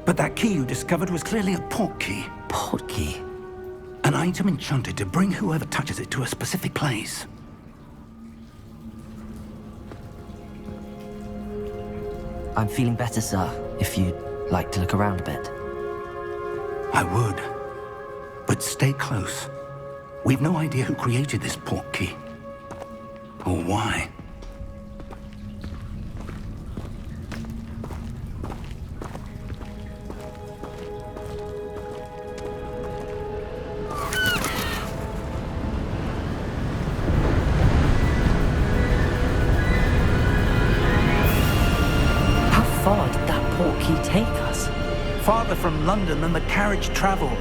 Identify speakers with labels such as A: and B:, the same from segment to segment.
A: But that key you discovered was clearly a portkey.
B: Portkey?
A: An item enchanted to bring whoever touches it to a specific place.
B: I'm feeling better, sir, if you'd like to look around a bit.
A: I would. But stay close. We've no idea who created this portkey. Or why.
B: Take us?
A: Farther from London than the carriage travelled.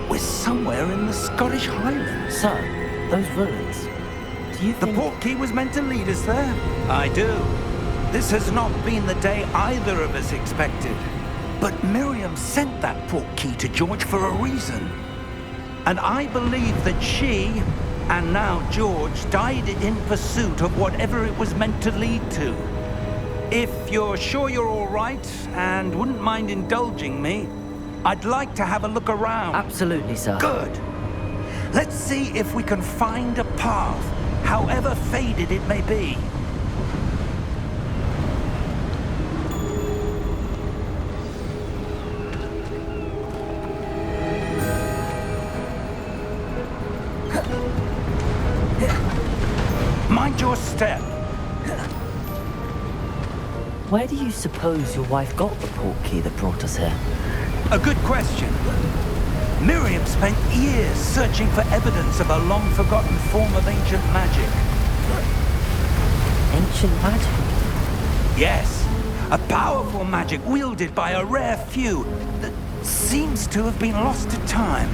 A: We're somewhere in the Scottish Highlands.
B: Sir, those ruins. Do you think...
A: The portkey was meant to lead us there? I do. This has not been the day either of us expected. But Miriam sent that portkey to George for a reason. And I believe that she, and now George, died in pursuit of whatever it was meant to lead to. If you're sure you're all right and wouldn't mind indulging me, I'd like to have a look around.
B: Absolutely, sir.
A: Good. Let's see if we can find a path, however faded it may be. Mind your step.
B: Where do you suppose your wife got the portkey that brought us here?
A: A good question. Miriam spent years searching for evidence of a long-forgotten form of ancient magic.
B: Ancient magic?
A: Yes. A powerful magic wielded by a rare few that seems to have been lost to time.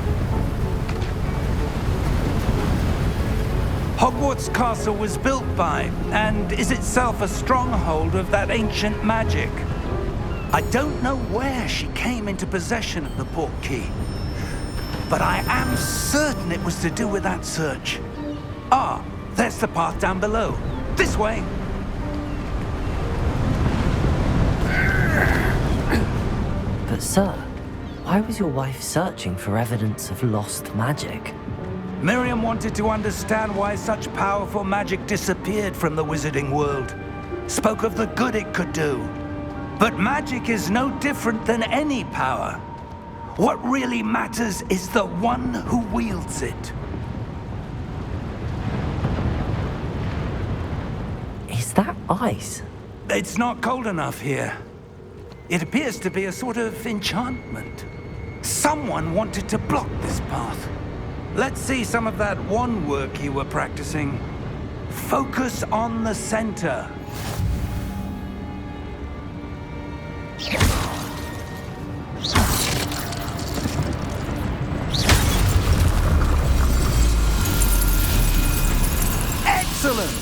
A: Hogwarts Castle was built by, and is itself a stronghold of that ancient magic. I don't know where she came into possession of the portkey, but I am certain it was to do with that search. Ah, there's the path down below. This way.
B: But sir, why was your wife searching for evidence of lost magic?
A: Miriam wanted to understand why such powerful magic disappeared from the wizarding world. Spoke of the good it could do. But magic is no different than any power. What really matters is the one who wields it.
B: Is that ice?
A: It's not cold enough here. It appears to be a sort of enchantment. Someone wanted to block this path. Let's see some of that wand work you were practicing. Focus on the center. Excellent!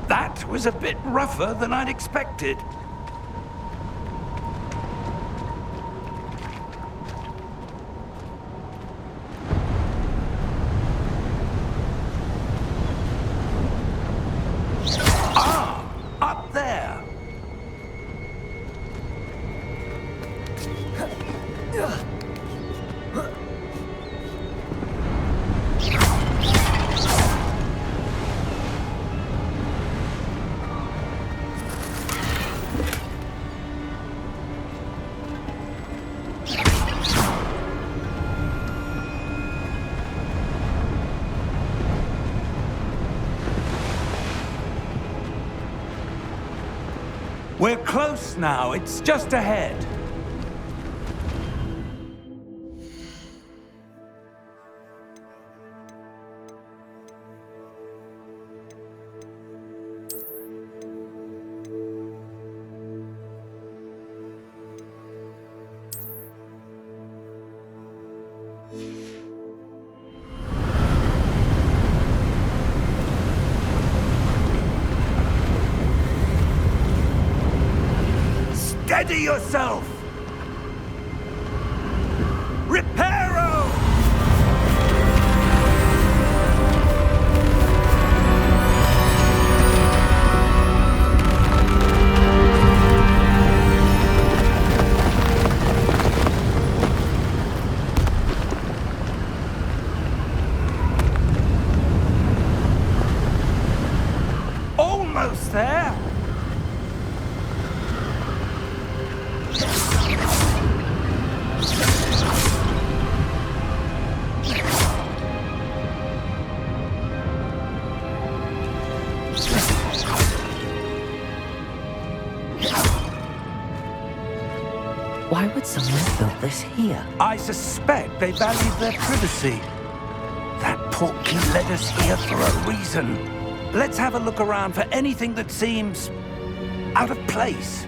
A: That was a bit rougher than I'd expected. Ah, up there. We're close now. It's just ahead. Steady yourself! Reparo! Almost there!
B: Why would someone have built this here?
A: I suspect they valued their privacy. That portkey led us here for a reason. Let's have a look around for anything that seems out of place.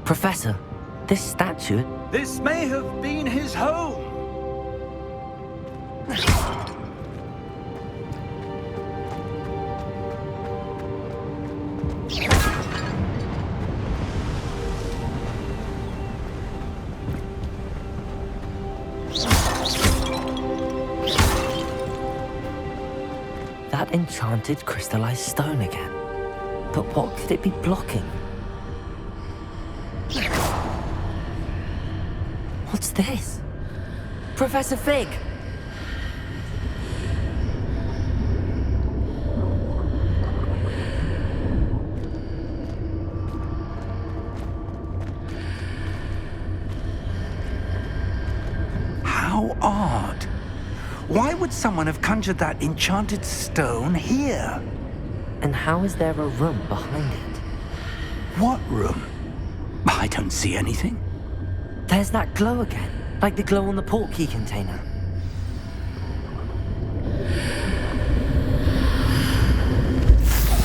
B: Professor, this statue...
A: This may have been his home.
B: That enchanted crystallized stone again. But what could it be blocking? What's this? Professor Fig!
A: How odd. Why would someone have conjured that enchanted stone here?
B: And how is there a room behind it?
A: What room? I don't see anything.
B: There's that glow again, like the glow on the portkey container.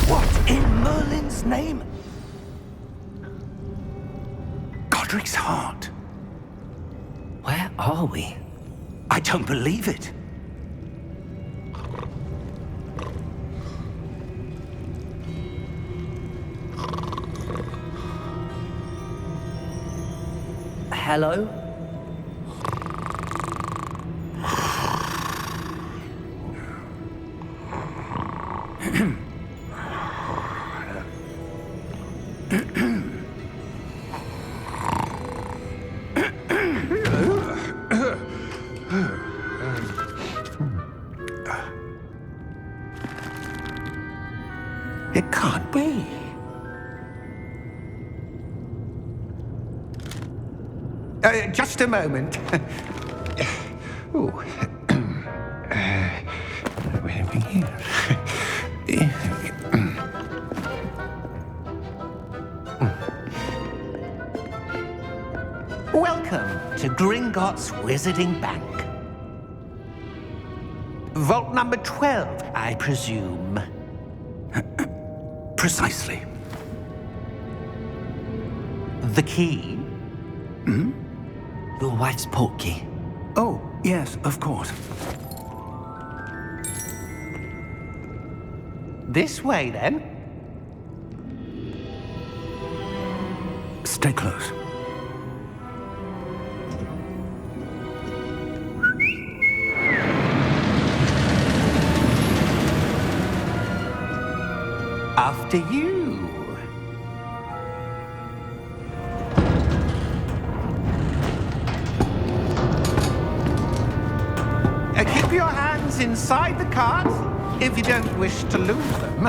A: What in Merlin's name? Godric's heart.
B: Where are we?
A: I don't believe it.
B: Hello?
A: It can't be.
C: Just a moment. Ooh. Where are we here? Welcome to Gringotts Wizarding Bank. Vault number 12, I presume.
A: Precisely.
C: The key?
B: Your wife's portkey.
A: Oh, yes, of course.
C: This way, then.
A: Stay close.
C: After you. Keep your hands inside the cart if you don't wish to lose them.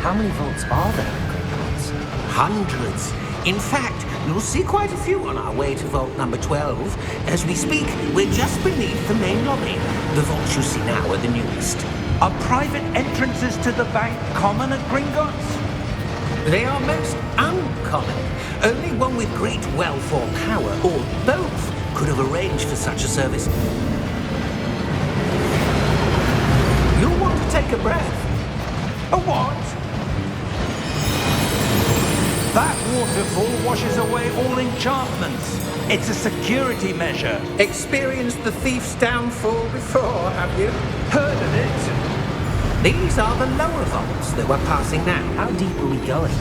B: How many vaults are there in Gringotts?
C: Hundreds. In fact, you'll see quite a few on our way to vault number 12. As we speak, we're just beneath the main lobby. The vaults you see now are the newest.
A: Are private entrances to the bank common at Gringotts?
C: They are most uncommon. Only one with great wealth or power, or both, could have arranged for such a service. You'll want to take a breath.
A: A what? That waterfall washes away all enchantments. It's a security measure.
C: Experienced the thief's downfall before, have you?
A: Heard of it?
C: These are the lower vaults that we're passing now.
B: How deep are we going?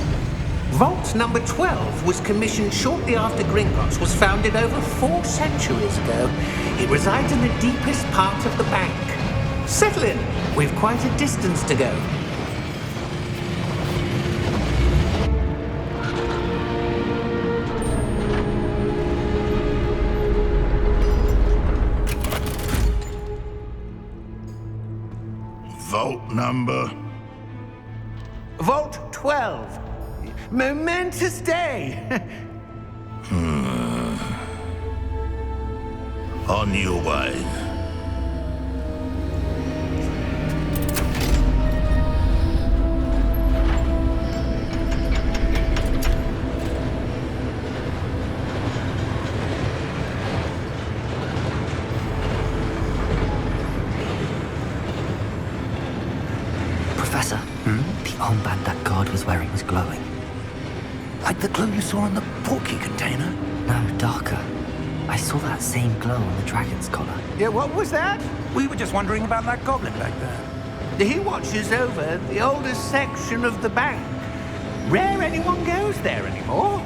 C: Vault number 12 was commissioned shortly after Gringotts was founded over 4 centuries ago. It resides in the deepest part of the bank. Settle in. We've quite a distance to go.
D: Vault number?
C: Vault 12. Momentous day.
D: On your way.
B: Professor, the armband that guard was wearing was glowing.
A: Like the glow you saw in the portkey container?
B: No, darker. I saw that same glow on the dragon's collar.
C: Yeah, what was that?
A: We were just wondering about that goblin back there.
C: He watches over the oldest section of the bank. Rare anyone goes there anymore.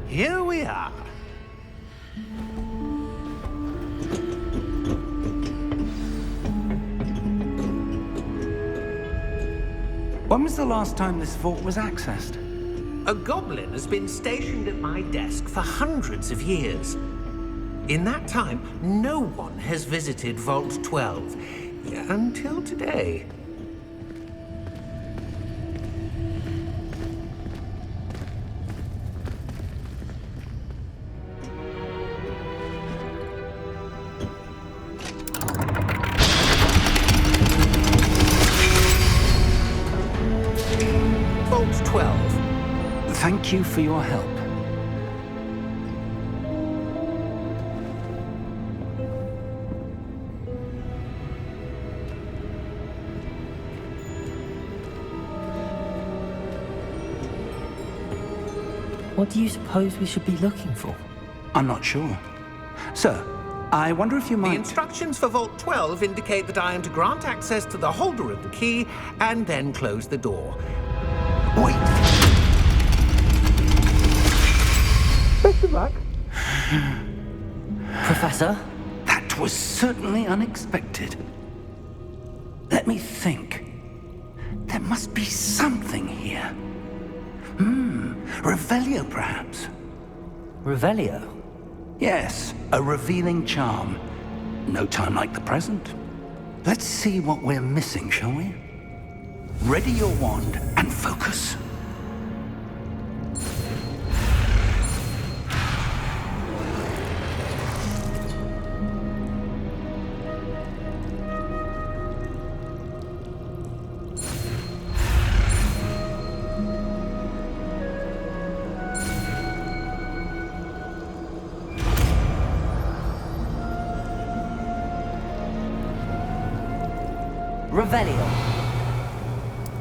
C: Here we are.
A: When was the last time this vault was accessed?
C: A goblin has been stationed at my desk for hundreds of years. In that time, no one has visited Vault 12 until today. Vault 12.
A: Thank you for your help.
B: What do you suppose we should be looking for?
A: I'm not sure. Sir, I wonder if you
C: The
A: might...
C: instructions for Vault 12 indicate that I am to grant access to the holder of the key and then close the door.
A: Wait!
C: Best of luck.
B: Professor?
A: That was certainly unexpected. Let me think. There must be something here. Revelio, perhaps?
B: Revelio?
A: Yes, a revealing charm. No time like the present. Let's see what we're missing, shall we? Ready your wand and focus.
B: Revelio.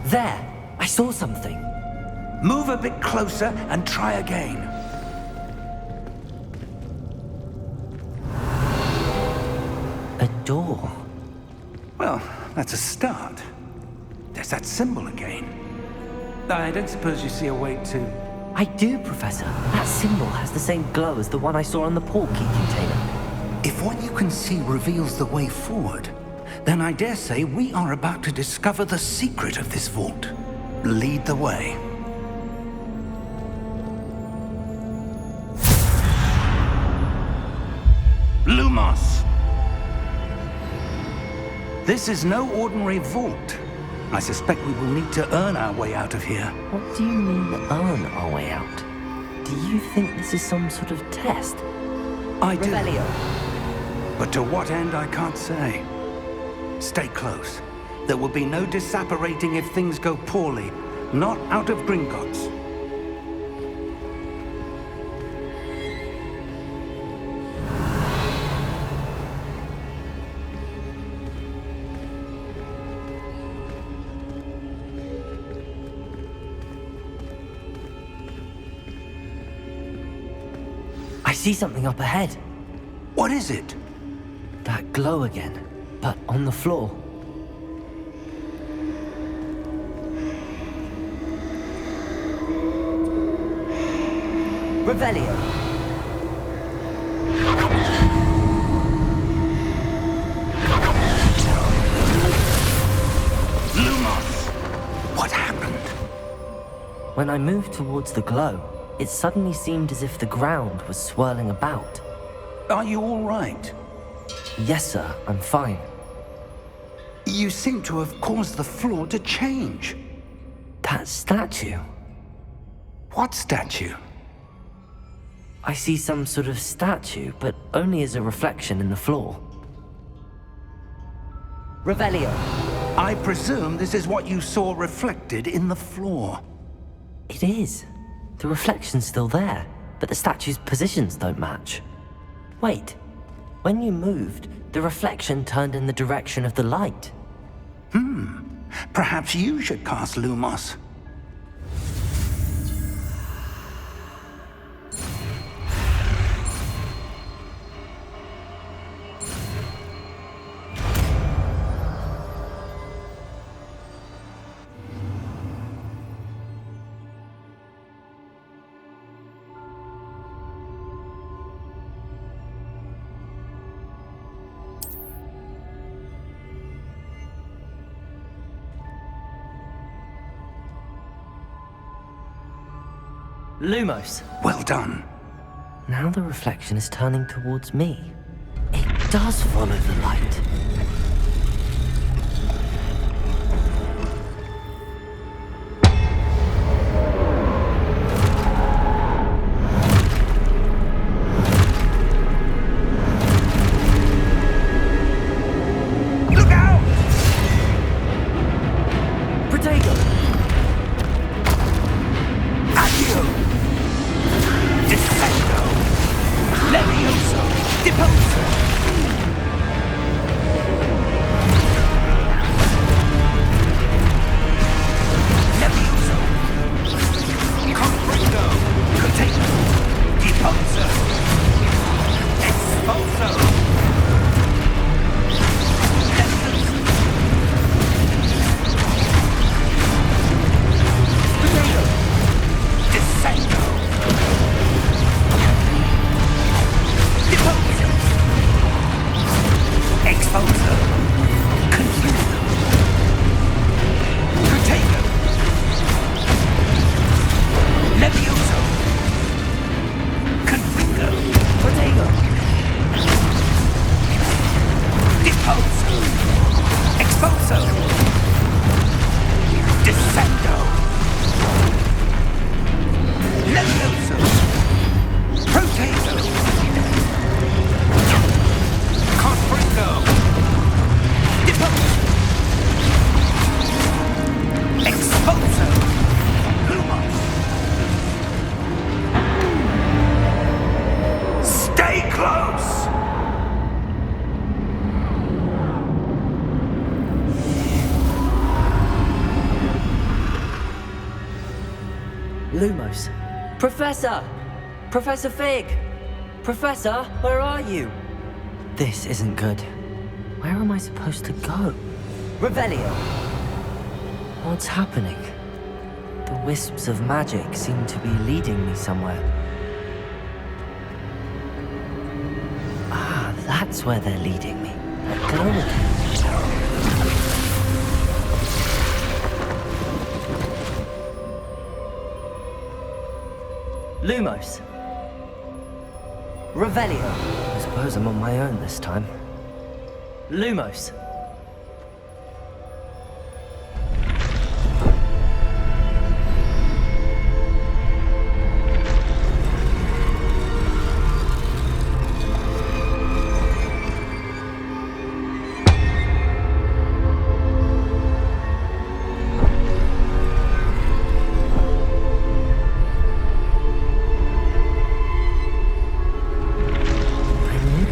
B: There, I saw something.
A: Move a bit closer and try again.
B: A door.
A: Well, that's a start. There's that symbol again. I don't suppose you see a way to...
B: I do, Professor. That symbol has the same glow as the one I saw on the portkey container.
A: If what you can see reveals the way forward, then I dare say we are about to discover the secret of this vault. Lead the way. Lumos! This is no ordinary vault. I suspect we will need to earn our way out of here.
B: What do you mean, earn our way out? Do you think this is some sort of test?
A: I do.
B: Revelio.
A: But to what end, I can't say. Stay close. There will be no disapparating if things go poorly. Not out of Gringotts.
B: I see something up ahead.
A: What is it?
B: That glow again, but on the floor. Revelio.
A: Lumos! What happened?
B: When I moved towards the glow, it suddenly seemed as if the ground was swirling about.
A: Are you all right?
B: Yes, sir, I'm fine.
A: You seem to have caused the floor to change.
B: That statue.
A: What statue?
B: I see some sort of statue, but only as a reflection in the floor. Revelio.
A: I presume this is what you saw reflected in the floor.
B: It is. The reflection's still there, but the statue's positions don't match. Wait. When you moved, the reflection turned in the direction of the light.
A: Perhaps you should cast Lumos.
B: Lumos.
A: Well done.
B: Now the reflection is turning towards me. It does follow the light.
A: Look out!
B: Protego!
A: Accio! Descendo! Levioso! Deposo! Levioso! Comprendo! Container! Deposo! Expulso! Levioso! Potato! Descendo! Deposo!
B: Lumos. Professor! Professor Fig! Professor, where are you? This isn't good. Where am I supposed to go? Revelio! What's happening? The wisps of magic seem to be leading me somewhere. Ah, that's where they're leading me. That glow again. Lumos. Revelio. I suppose I'm on my own this time. Lumos.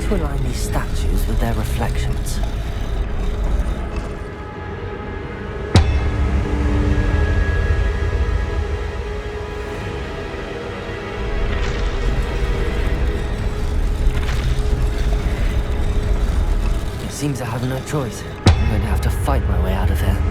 B: To align these statues with their reflections. It seems I have no choice. I'm going to have to fight my way out of here.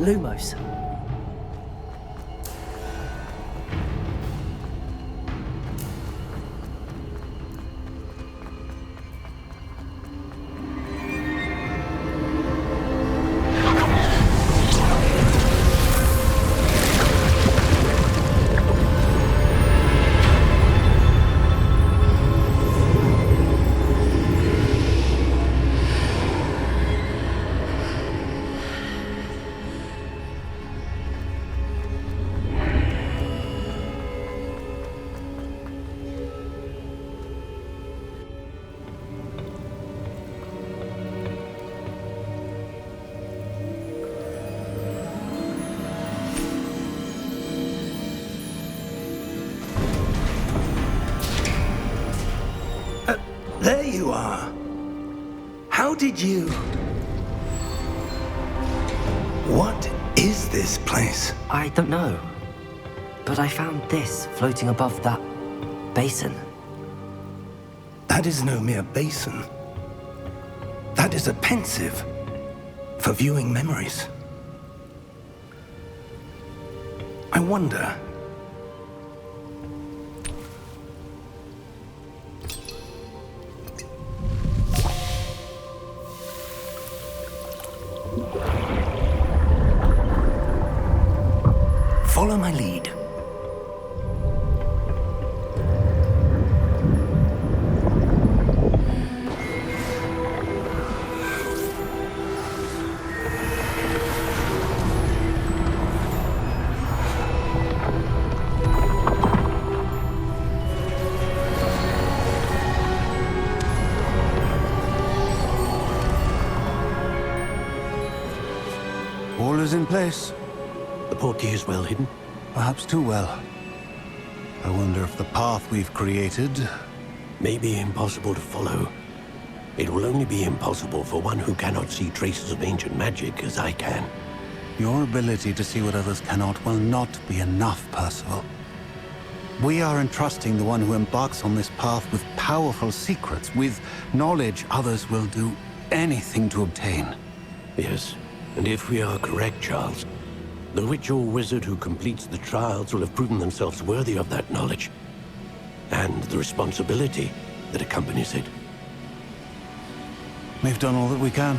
B: Lumos.
A: How did you... What is this place?
B: I don't know. But I found this floating above that basin.
A: That is no mere basin. That is a pensive for viewing memories. I wonder... Follow my lead.
E: All is in place.
F: The portkey is well hidden.
E: Perhaps too well. I wonder if the path we've created...
F: May be impossible to follow. It will only be impossible for one who cannot see traces of ancient magic as I can.
E: Your ability to see what others cannot will not be enough, Percival. We are entrusting the one who embarks on this path with powerful secrets, with knowledge others will do anything to obtain.
F: Yes, and if we are correct, Charles, the witch or wizard who completes the trials will have proven themselves worthy of that knowledge, and the responsibility that accompanies it.
E: We've done all that we can.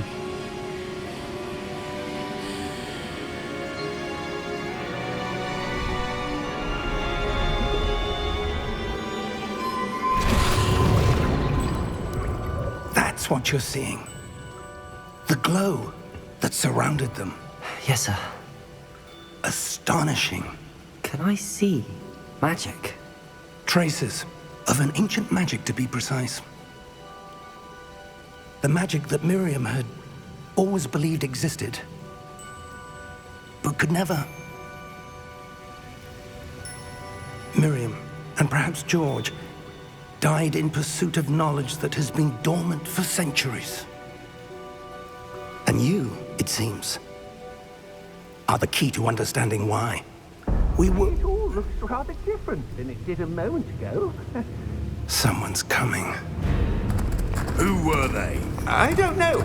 A: That's what you're seeing. The glow that surrounded them.
B: Yes, sir.
A: Astonishing.
B: Can I see magic?
A: Traces of an ancient magic, to be precise. The magic that Miriam had always believed existed, but could never. Miriam, and perhaps George, died in pursuit of knowledge that has been dormant for centuries. And you, it seems, are the key to understanding why. We were...
C: It all looks rather different than it did a moment ago.
A: Someone's coming.
D: Who were they?
C: I don't know.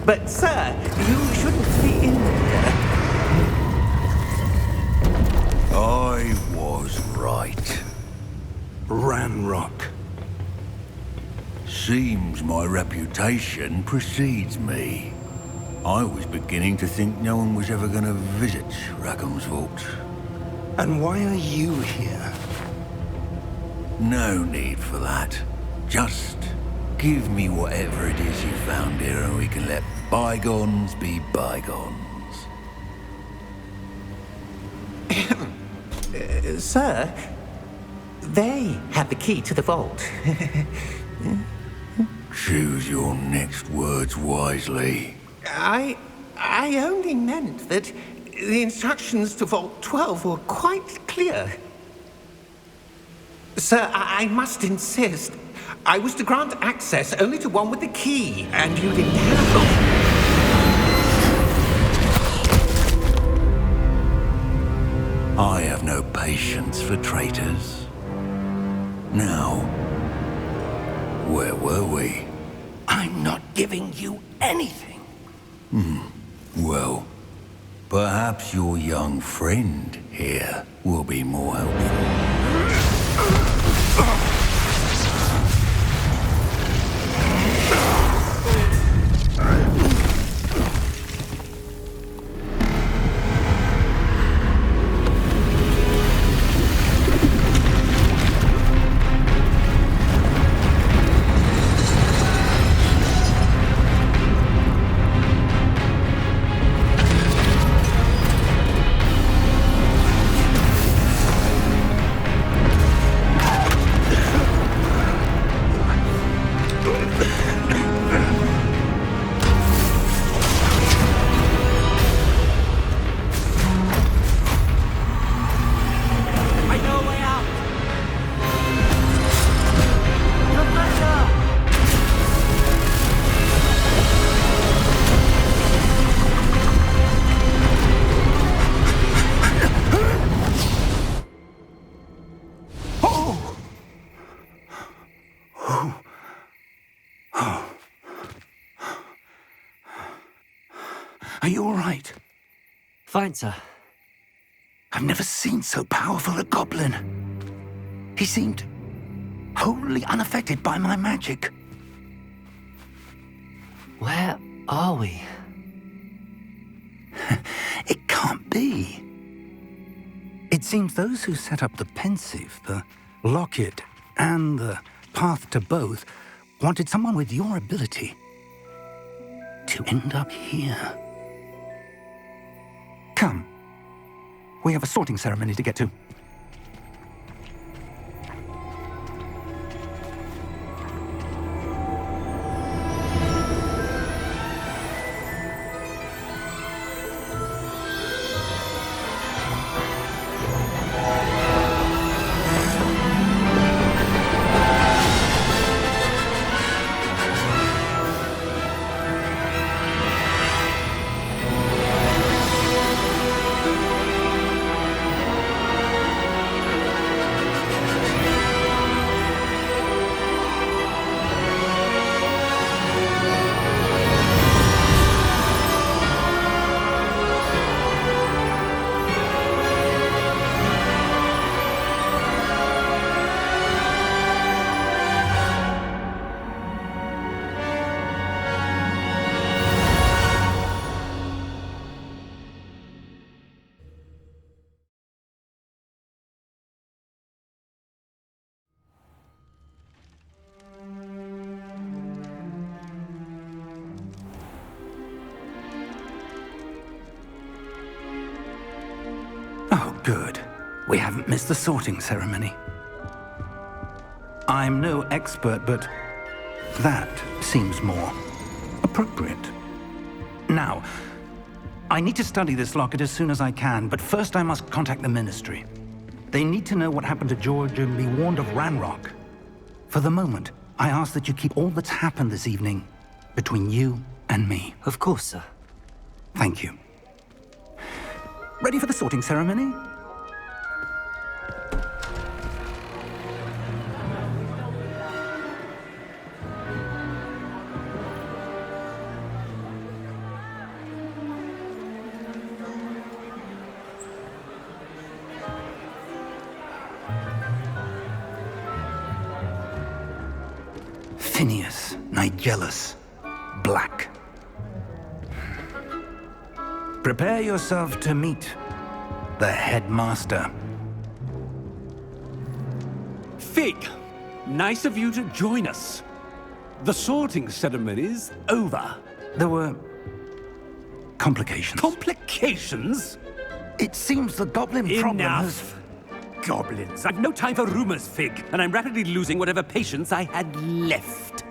C: But, sir, you shouldn't be in here.
D: I was right.
A: Ranrock.
D: Seems my reputation precedes me. I was beginning to think no one was ever going to visit Rackham's Vault.
A: And why are you here?
D: No need for that. Just give me whatever it is you found here and we can let bygones be bygones.
C: Sir, they have the key to the vault.
D: Choose your next words wisely.
C: I only meant that the instructions to Vault 12 were quite clear. Sir, I must insist. I was to grant access only to one with the key, and you didn't have them.
D: I have no patience for traitors. Now, where were we?
A: I'm not giving you anything.
D: Well, perhaps your young friend here will be more helpful.
A: Are you all right?
B: Fine, sir.
A: I've never seen so powerful a goblin. He seemed wholly unaffected by my magic.
B: Where are we?
A: It can't be. It seems those who set up the pensive, the locket, and the path to both wanted someone with your ability to end up here. Come. We have a sorting ceremony to get to. Oh, good. We haven't missed the sorting ceremony. I'm no expert, but that seems more appropriate. Now, I need to study this locket as soon as I can, but first I must contact the Ministry. They need to know what happened to George and be warned of Ranrock. For the moment, I ask that you keep all that's happened this evening between you and me.
B: Of course, sir.
A: Thank you. Ready for the sorting ceremony? Phineas, Nigellus, Black. Prepare yourself to meet the headmaster.
G: Fig, nice of you to join us. The sorting ceremony's over.
A: There were complications.
G: Complications?
A: It seems the goblin problem has...
G: Enough! Goblins. I've no time for rumors, Fig, and I'm rapidly losing whatever patience I had left.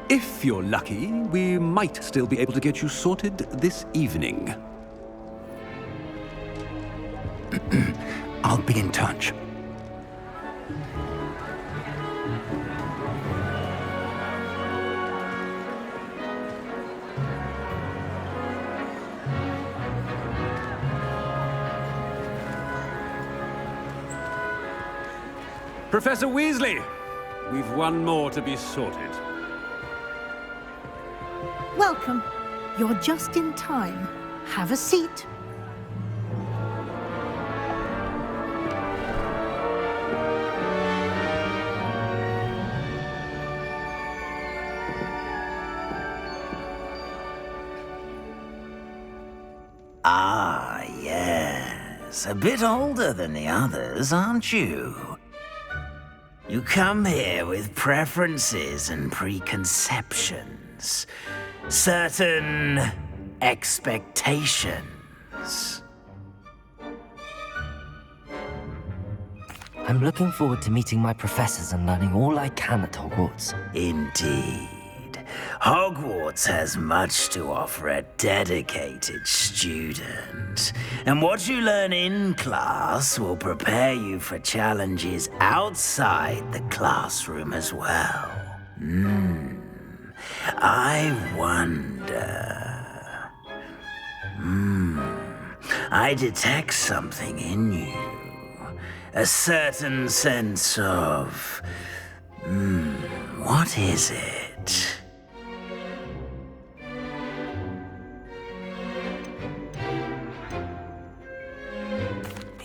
G: If you're lucky, we might still be able to get you sorted this evening.
A: I'll be in touch.
G: Professor Weasley, we've one more to be sorted.
H: Welcome. You're just in time. Have a seat.
I: Ah, yes. A bit older than the others, aren't you? You come here with preferences and preconceptions. Certain expectations.
B: I'm looking forward to meeting my professors and learning all I can at Hogwarts.
I: Indeed. Hogwarts has much to offer a dedicated student. And what you learn in class will prepare you for challenges outside the classroom as well. I wonder... I detect something in you. A certain sense of... what is it?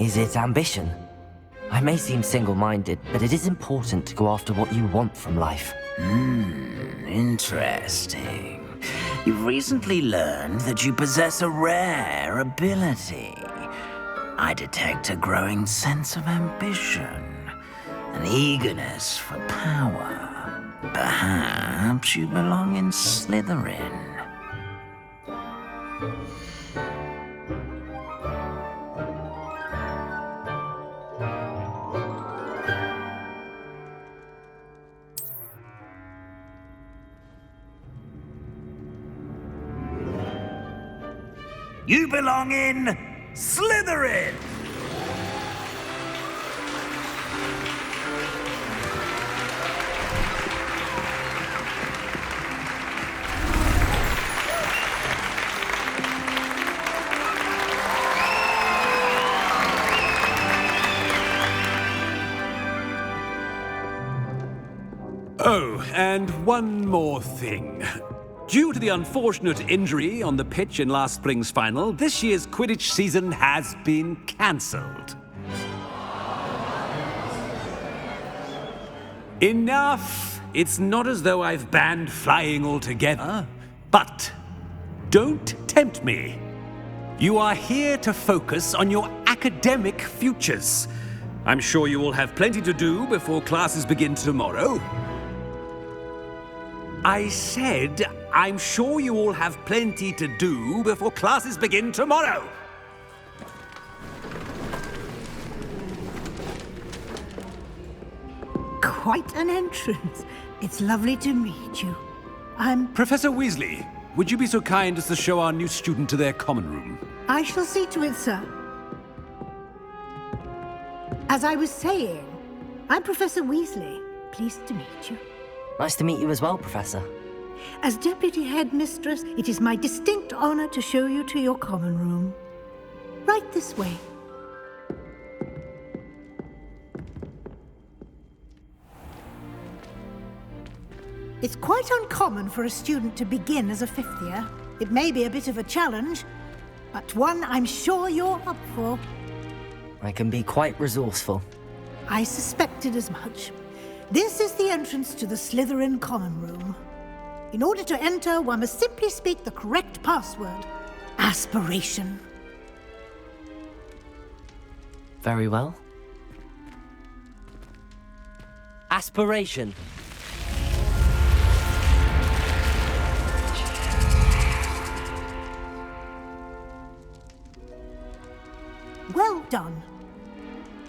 B: Is it ambition? I may seem single-minded, but it is important to go after what you want from life.
I: Interesting. You've recently learned that you possess a rare ability. I detect a growing sense of ambition, an eagerness for power. Perhaps you belong in Slytherin. You belong in Slytherin!
G: Oh, and one more thing. Due to the unfortunate injury on the pitch in last spring's final, this year's Quidditch season has been cancelled. Enough! It's not as though I've banned flying altogether, but don't tempt me. You are here to focus on your academic futures. I'm sure you will have plenty to do before classes begin tomorrow. I said, I'm sure you all have plenty to do before classes begin tomorrow.
H: Quite an entrance. It's lovely to meet you.
G: Professor Weasley, would you be so kind as to show our new student to their common room?
H: I shall see to it, sir. As I was saying, I'm Professor Weasley. Pleased to meet you.
B: Nice to meet you as well, Professor.
H: As Deputy Headmistress, it is my distinct honor to show you to your common room. Right this way. It's quite uncommon for a student to begin as a fifth year. It may be a bit of a challenge, but one I'm sure you're up for.
B: I can be quite resourceful.
H: I suspected as much. This is the entrance to the Slytherin common room. In order to enter, one must simply speak the correct password. Aspiration.
B: Very well. Aspiration.
H: Well done.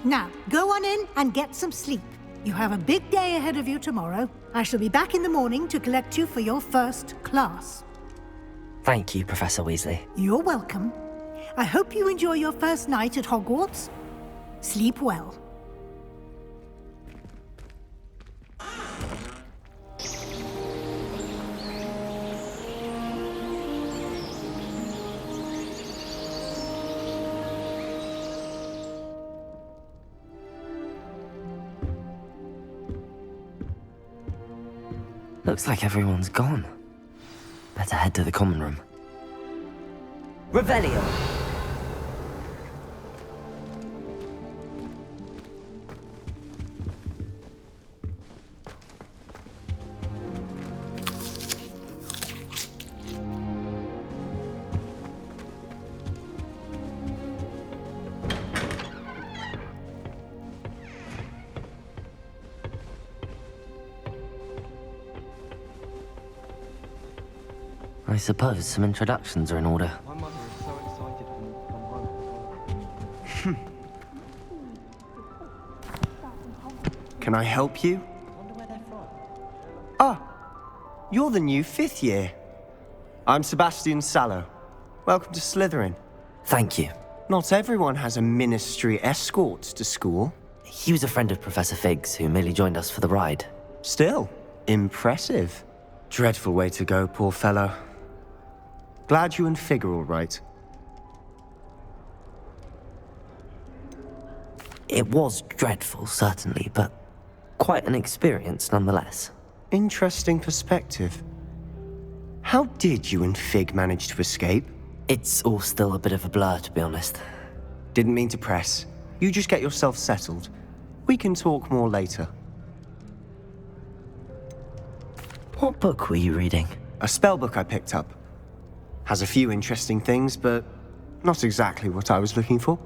H: Now, go on in and get some sleep. You have a big day ahead of you tomorrow. I shall be back in the morning to collect you for your first class.
B: Thank you, Professor Weasley.
H: You're welcome. I hope you enjoy your first night at Hogwarts. Sleep well.
B: Looks like everyone's gone. Better head to the common room. Revelio! I suppose some introductions are in order.
J: My mother is so excited for me to come home.
K: Can I help you? Ah, you're the new fifth year. I'm Sebastian Sallow. Welcome to Slytherin.
B: Thank you.
K: Not everyone has a ministry escort to school.
B: He was a friend of Professor Fig's who merely joined us for the ride.
K: Still, impressive. Dreadful way to go, poor fellow. Glad you and Fig are all right.
B: It was dreadful, certainly, but quite an experience nonetheless.
K: Interesting perspective. How did you and Fig manage to escape?
B: It's all still a bit of a blur, to be honest.
K: Didn't mean to press. You just get yourself settled. We can talk more later.
B: What book were you reading?
K: A spell book I picked up. Has a few interesting things, but not exactly what I was looking for.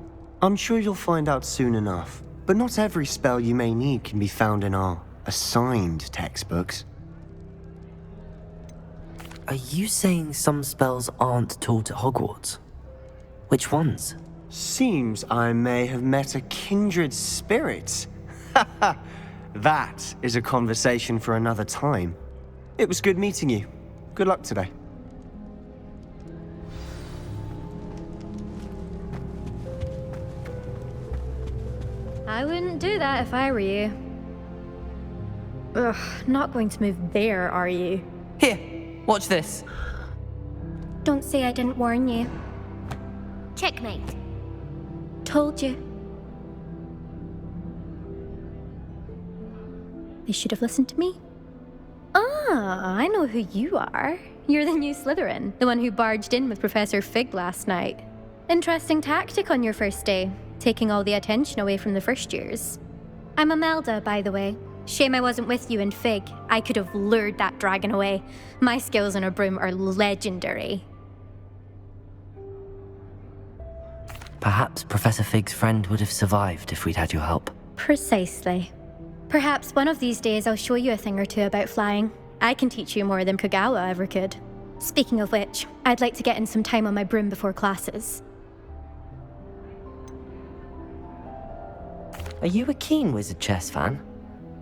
K: I'm sure you'll find out soon enough. But not every spell you may need can be found in our assigned textbooks.
B: Are you saying some spells aren't taught at Hogwarts? Which ones?
K: Seems I may have met a kindred spirit. That is a conversation for another time. It was good meeting you. Good luck today.
L: I wouldn't do that if I were you. Ugh, not going to move there, are you?
B: Here, watch this.
L: Don't say I didn't warn you. Checkmate. Told you. They should have listened to me. Ah, I know who you are. You're the new Slytherin, the one who barged in with Professor Fig last night. Interesting tactic on your first day, taking all the attention away from the first years. I'm Imelda, by the way. Shame I wasn't with you in Fig. I could have lured that dragon away. My skills on a broom are legendary.
B: Perhaps Professor Fig's friend would have survived if we'd had your help.
L: Precisely. Perhaps one of these days I'll show you a thing or two about flying. I can teach you more than Kogawa ever could. Speaking of which, I'd like to get in some time on my broom before classes.
B: Are you a keen Wizard Chess fan?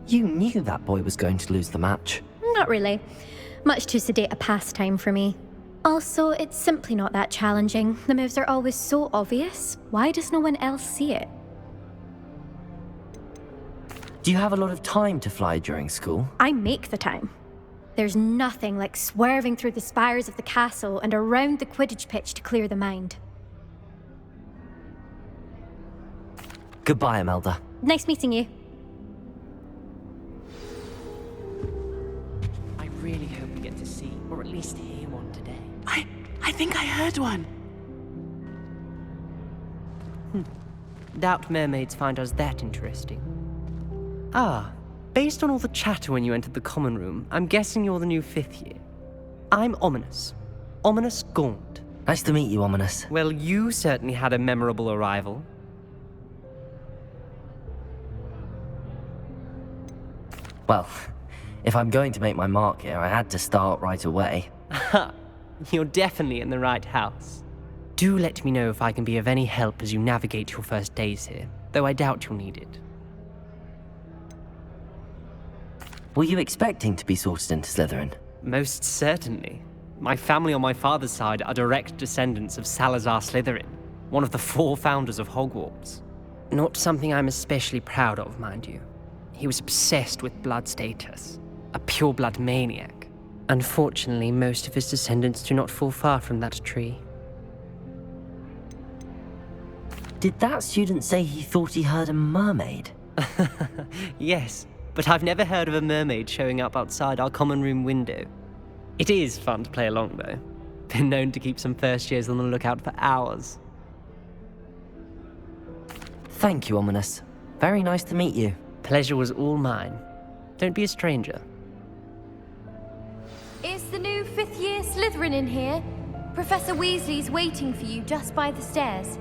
B: You knew that boy was going to lose the match.
L: Not really. Much too sedate a pastime for me. Also, it's simply not that challenging. The moves are always so obvious. Why does no one else see it?
B: Do you have a lot of time to fly during school?
L: I make the time. There's nothing like swerving through the spires of the castle and around the Quidditch pitch to clear the mind.
B: Goodbye, Imelda.
L: Nice meeting you.
M: I really hope we get to see, or at least hear one today.
N: I think I heard one.
M: Doubt mermaids find us that interesting. Ah, based on all the chatter when you entered the common room, I'm guessing you're the new 5th year. I'm Ominous. Ominous Gaunt.
B: Nice to meet you, Ominous.
M: Well, you certainly had a memorable arrival.
B: Well, if I'm going to make my mark here, I had to start right away.
M: Ha! You're definitely in the right house. Do let me know if I can be of any help as you navigate your first days here, though I doubt you'll need it.
B: Were you expecting to be sorted into Slytherin?
M: Most certainly. My family on my father's side are direct descendants of Salazar Slytherin, one of the 4 founders of Hogwarts. Not something I'm especially proud of, mind you. He was obsessed with blood status, a pure-blood maniac. Unfortunately, most of his descendants do not fall far from that tree.
B: Did that student say he thought he heard a mermaid?
M: Yes, but I've never heard of a mermaid showing up outside our common room window. It is fun to play along, though. Been known to keep some first years on the lookout for hours.
B: Thank you, Ominous. Very nice to meet you.
M: Pleasure was all mine. Don't be a stranger.
O: Is the new 5th year Slytherin in here? Professor Weasley's waiting for you just by the stairs.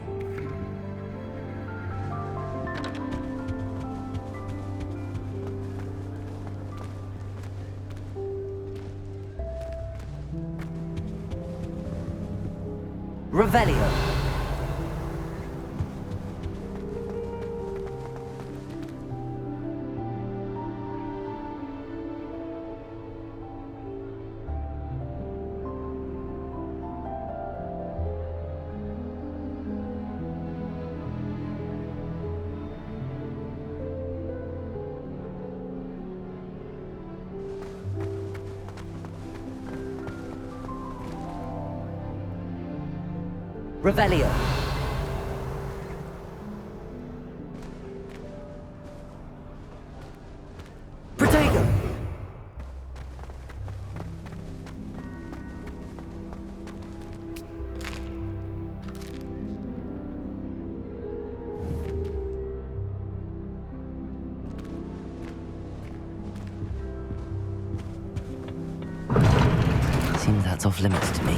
B: Revelio. Revelio. Protego. That's off limits to me.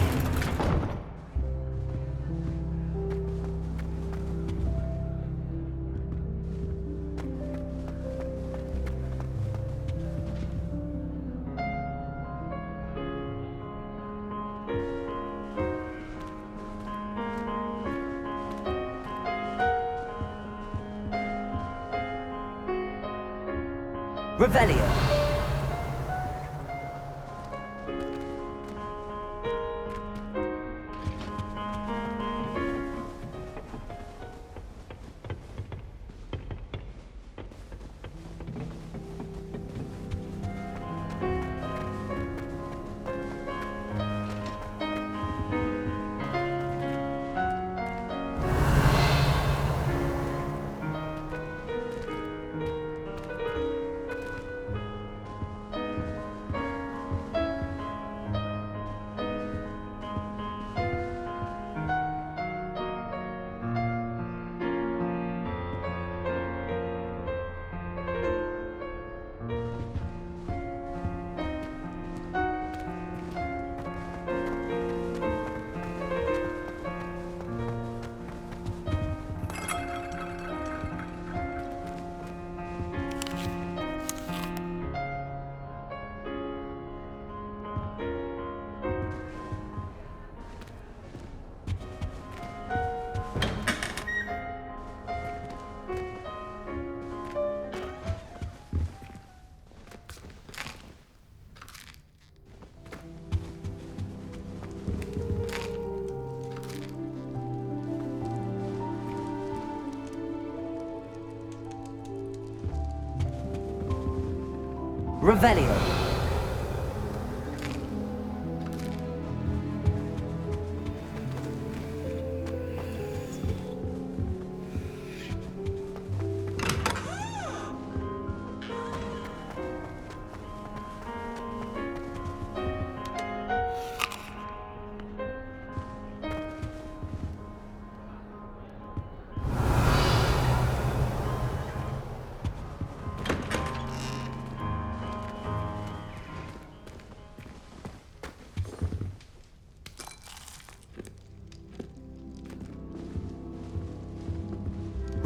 B: Revelio. Revelio.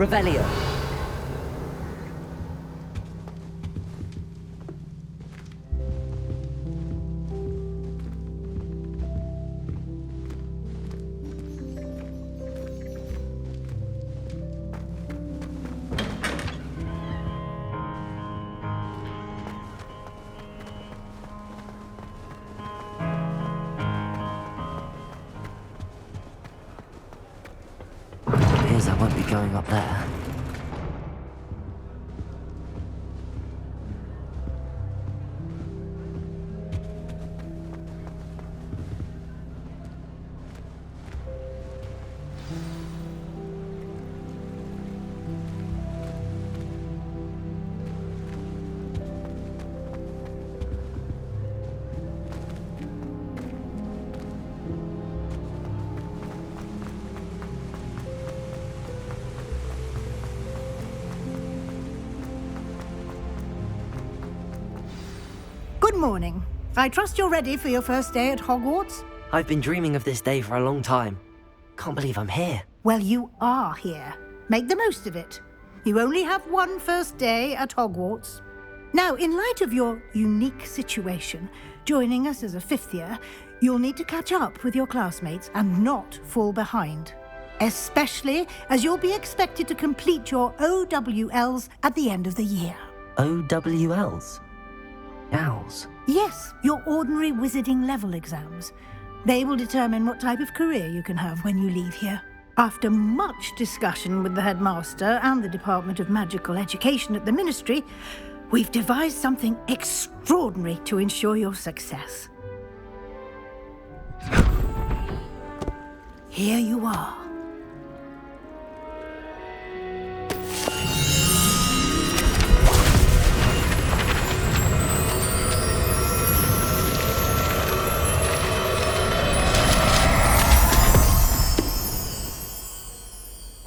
B: Revelio. Appears I won't be going up there.
H: Good morning. I trust you're ready for your first day at Hogwarts?
B: I've been dreaming of this day for a long time. Can't believe I'm here.
H: Well, you are here. Make the most of it. You only have one first day at Hogwarts. Now, in light of your unique situation, joining us as a fifth year, you'll need to catch up with your classmates and not fall behind. Especially as you'll be expected to complete your OWLs at the end of the year.
B: OWLs? Owls?
H: Yes, your ordinary wizarding level exams. They will determine what type of career you can have when you leave here. After much discussion with the headmaster and the Department of Magical Education at the Ministry, we've devised something extraordinary to ensure your success. Here you are.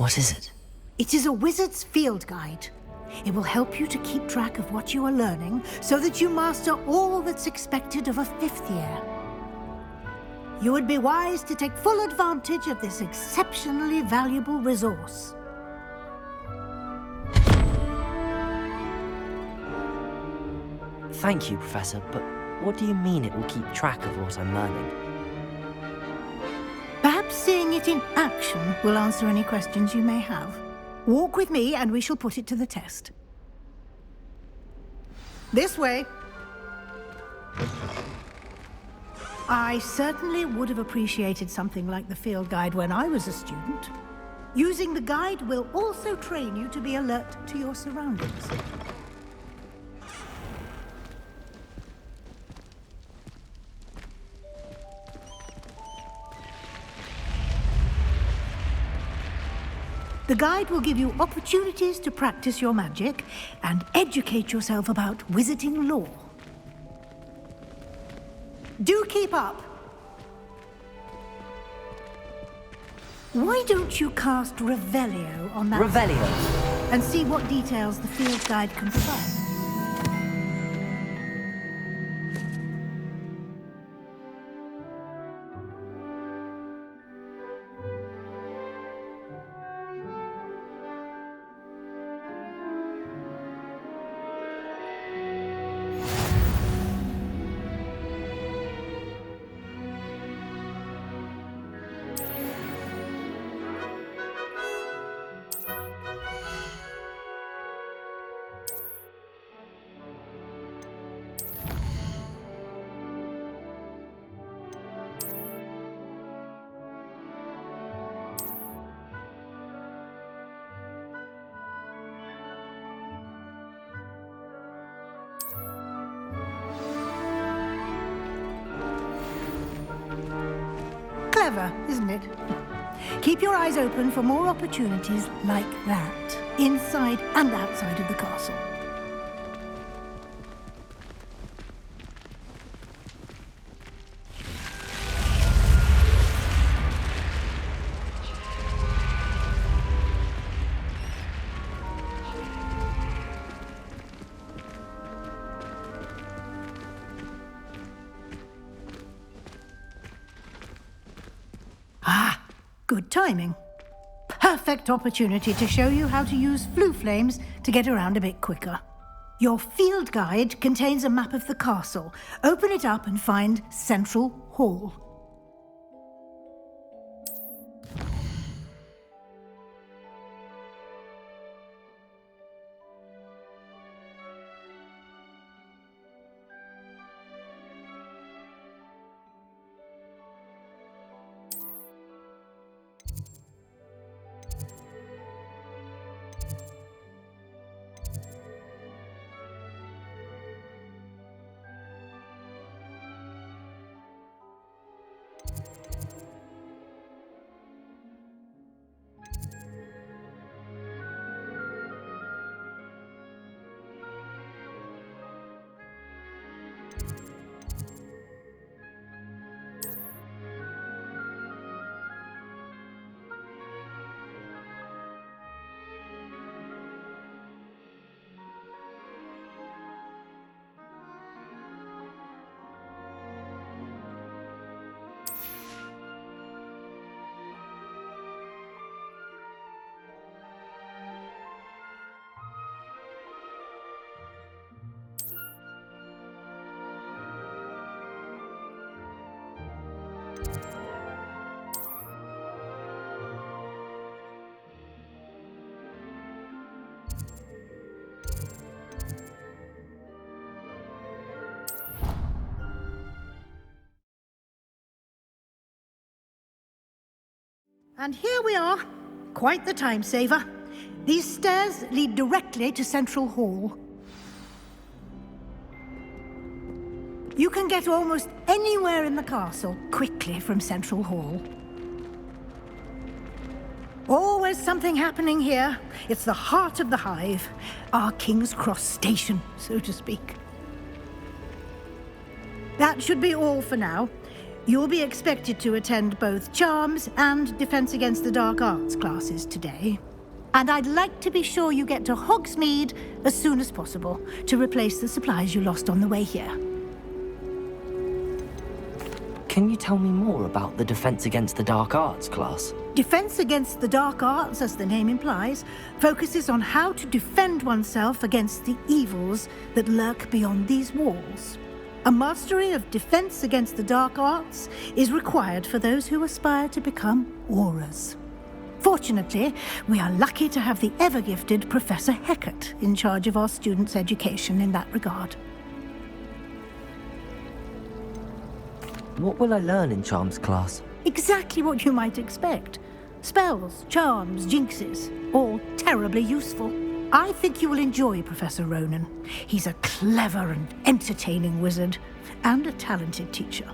B: What is it?
H: It is a wizard's field guide. It will help you to keep track of what you are learning so that you master all that's expected of a fifth year. You would be wise to take full advantage of this exceptionally valuable resource.
B: Thank you, Professor, but what do you mean it will keep track of what I'm learning?
H: Perhaps seeing it in action will answer any questions you may have. Walk with me and we shall put it to the test. This way. I certainly would have appreciated something like the field guide when I was a student. Using the guide will also train you to be alert to your surroundings. The guide will give you opportunities to practice your magic and educate yourself about wizarding lore. Do keep up! Why don't you cast Revelio on that...
B: Revelio?
H: And see what details the field guide can provide. Clever, isn't it? Keep your eyes open for more opportunities like that, inside and outside of the castle. Good timing. Perfect opportunity to show you how to use flue flames to get around a bit quicker. Your field guide contains a map of the castle. Open it up and find Central Hall. And here we are. Quite the time saver. These stairs lead directly to Central Hall. You can get almost anywhere in the castle quickly from Central Hall. Always something happening here. It's the heart of the hive. Our King's Cross station, so to speak. That should be all for now. You'll be expected to attend both Charms and Defense Against the Dark Arts classes today. And I'd like to be sure you get to Hogsmeade as soon as possible to replace the supplies you lost on the way here.
B: Can you tell me more about the Defense Against the Dark Arts class?
H: Defense Against the Dark Arts, as the name implies, focuses on how to defend oneself against the evils that lurk beyond these walls. A mastery of Defense Against the Dark Arts is required for those who aspire to become Aurors. Fortunately, we are lucky to have the ever-gifted Professor Hecat in charge of our students' education in that regard.
B: What will I learn in Charms class?
H: Exactly what you might expect. Spells, charms, jinxes, all terribly useful. I think you will enjoy Professor Ronan. He's a clever and entertaining wizard, and a talented teacher.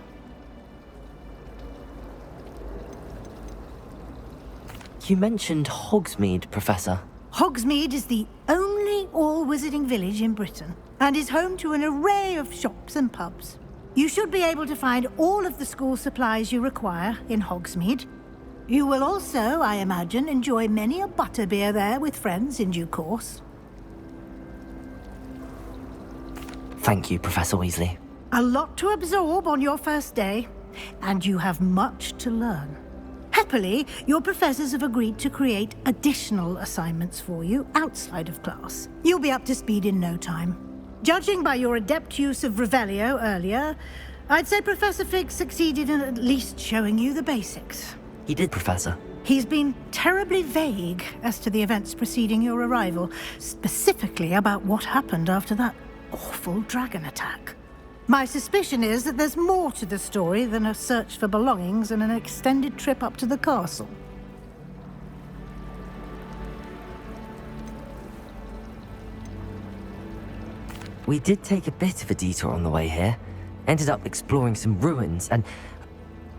B: You mentioned Hogsmeade, Professor.
H: Hogsmeade is the only all-wizarding village in Britain, and is home to an array of shops and pubs. You should be able to find all of the school supplies you require in Hogsmeade. You will also, I imagine, enjoy many a butterbeer there with friends in due course.
B: Thank you, Professor Weasley.
H: A lot to absorb on your first day, and you have much to learn. Happily, your professors have agreed to create additional assignments for you outside of class. You'll be up to speed in no time. Judging by your adept use of Revelio earlier, I'd say Professor Fig succeeded in at least showing you the basics.
B: He did, Professor.
H: He's been terribly vague as to the events preceding your arrival, specifically about what happened after that awful dragon attack. My suspicion is that there's more to the story than a search for belongings and an extended trip up to the castle.
B: We did take a bit of a detour on the way here. Ended up exploring some ruins, and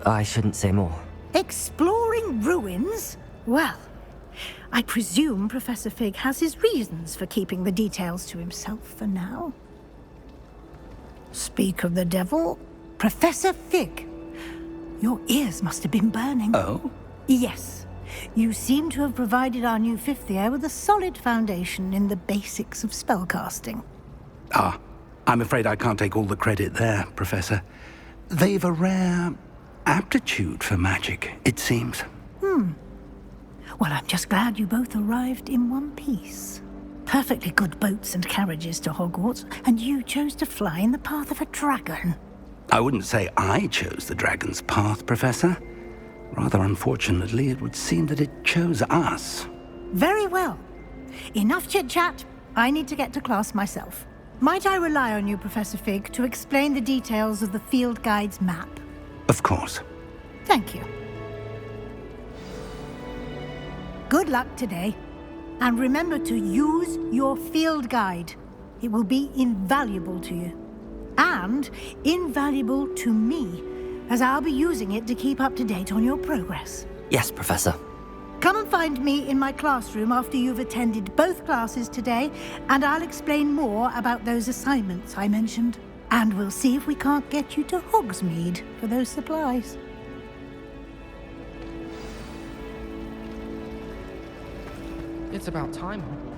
B: I shouldn't say more.
H: Exploring ruins? Well, I presume Professor Fig has his reasons for keeping the details to himself for now. Speak of the devil, Professor Fig. Your ears must have been burning.
A: Oh?
H: Yes. You seem to have provided our new fifth year with a solid foundation in the basics of spellcasting.
A: Ah, I'm afraid I can't take all the credit there, Professor. They've a rare aptitude for magic, it seems.
H: Well, I'm just glad you both arrived in one piece. Perfectly good boats and carriages to Hogwarts, and you chose to fly in the path of a dragon.
A: I wouldn't say I chose the dragon's path, Professor. Rather unfortunately, it would seem that it chose us.
H: Very well. Enough chit-chat. I need to get to class myself. Might I rely on you, Professor Fig, to explain the details of the field guide's map?
A: Of course.
H: Thank you. Good luck today. And remember to use your field guide. It will be invaluable to you. And invaluable to me, as I'll be using it to keep up to date on your progress.
B: Yes, Professor.
H: Come and find me in my classroom after you've attended both classes today, and I'll explain more about those assignments I mentioned. And we'll see if we can't get you to Hogsmeade for those supplies.
J: It's about time, Hogwarts.